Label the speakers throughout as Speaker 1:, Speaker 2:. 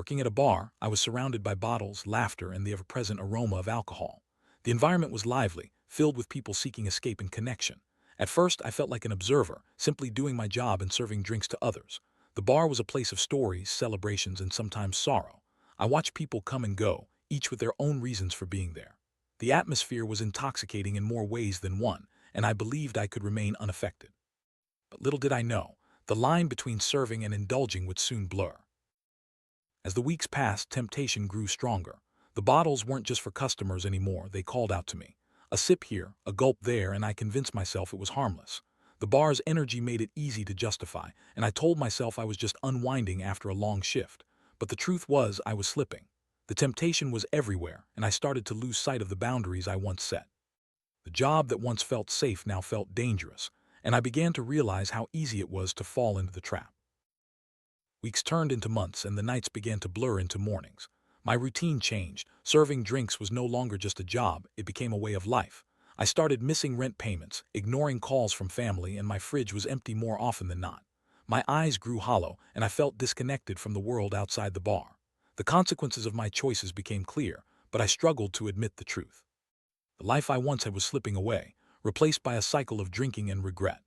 Speaker 1: Working at a bar, I was surrounded by bottles, laughter, and the ever-present aroma of alcohol. The environment was lively, filled with people seeking escape and connection. At first, I felt like an observer, simply doing my job and serving drinks to others. The bar was a place of stories, celebrations, and sometimes sorrow. I watched people come and go, each with their own reasons for being there. The atmosphere was intoxicating in more ways than one, and I believed I could remain unaffected. But little did I know, the line between serving and indulging would soon blur. As the weeks passed, temptation grew stronger. The bottles weren't just for customers anymore, they called out to me. A sip here, a gulp there, and I convinced myself it was harmless. The bar's energy made it easy to justify, and I told myself I was just unwinding after a long shift. But the truth was, I was slipping. The temptation was everywhere, and I started to lose sight of the boundaries I once set. The job that once felt safe now felt dangerous, and I began to realize how easy it was to fall into the trap. Weeks turned into months, and the nights began to blur into mornings. My routine changed. Serving drinks was no longer just a job, it became a way of life. I started missing rent payments, ignoring calls from family, and my fridge was empty more often than not. My eyes grew hollow, and I felt disconnected from the world outside the bar. The consequences of my choices became clear, but I struggled to admit the truth. The life I once had was slipping away, replaced by a cycle of drinking and regret.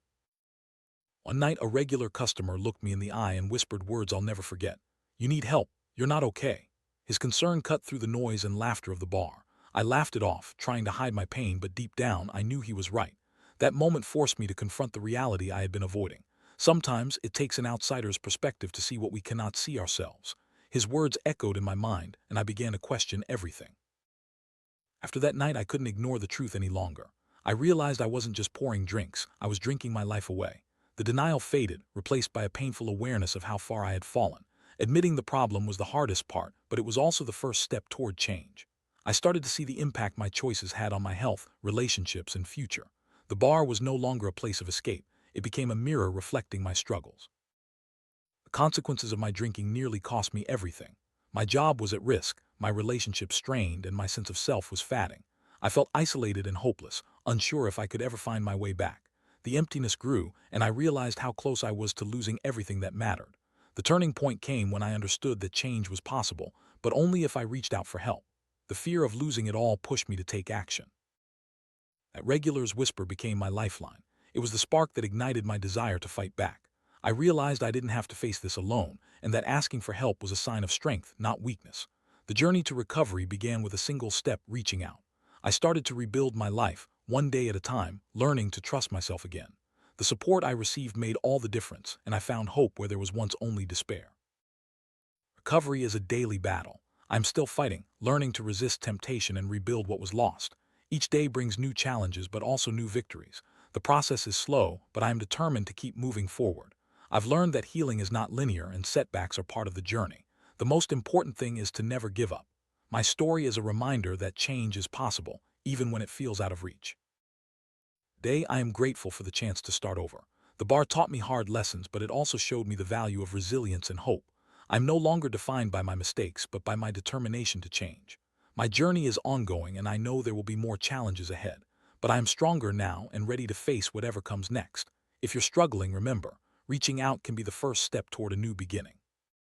Speaker 1: One night, a regular customer looked me in the eye and whispered words I'll never forget. "You need help. You're not okay." His concern cut through the noise and laughter of the bar. I laughed it off, trying to hide my pain, but deep down, I knew he was right. That moment forced me to confront the reality I had been avoiding. Sometimes it takes an outsider's perspective to see what we cannot see ourselves. His words echoed in my mind, and I began to question everything. After that night, I couldn't ignore the truth any longer. I realized I wasn't just pouring drinks, I was drinking my life away. The denial faded, replaced by a painful awareness of how far I had fallen. Admitting the problem was the hardest part, but it was also the first step toward change. I started to see the impact my choices had on my health, relationships, and future. The bar was no longer a place of escape. It became a mirror reflecting my struggles. The consequences of my drinking nearly cost me everything. My job was at risk, my relationship strained, and my sense of self was fading. I felt isolated and hopeless, unsure if I could ever find my way back. The emptiness grew, and I realized how close I was to losing everything that mattered. The turning point came when I understood that change was possible, but only if I reached out for help. The fear of losing it all pushed me to take action. That regular's whisper became my lifeline. It was the spark that ignited my desire to fight back. I realized I didn't have to face this alone, and that asking for help was a sign of strength, not weakness. The journey to recovery began with a single step: reaching out. I started to rebuild my life, one day at a time, learning to trust myself again. The support I received made all the difference, and I found hope where there was once only despair. Recovery is a daily battle. I'm still fighting, learning to resist temptation and rebuild what was lost. Each day brings new challenges, but also new victories. The process is slow, but I am determined to keep moving forward. I've learned that healing is not linear and setbacks are part of the journey. The most important thing is to never give up. My story is a reminder that change is possible, even when it feels out of reach. Today, I am grateful for the chance to start over. The bar taught me hard lessons, but it also showed me the value of resilience and hope. I'm no longer defined by my mistakes, but by my determination to change. My journey is ongoing, and I know there will be more challenges ahead. But I am stronger now and ready to face whatever comes next. If you're struggling, remember, reaching out can be the first step toward a new beginning.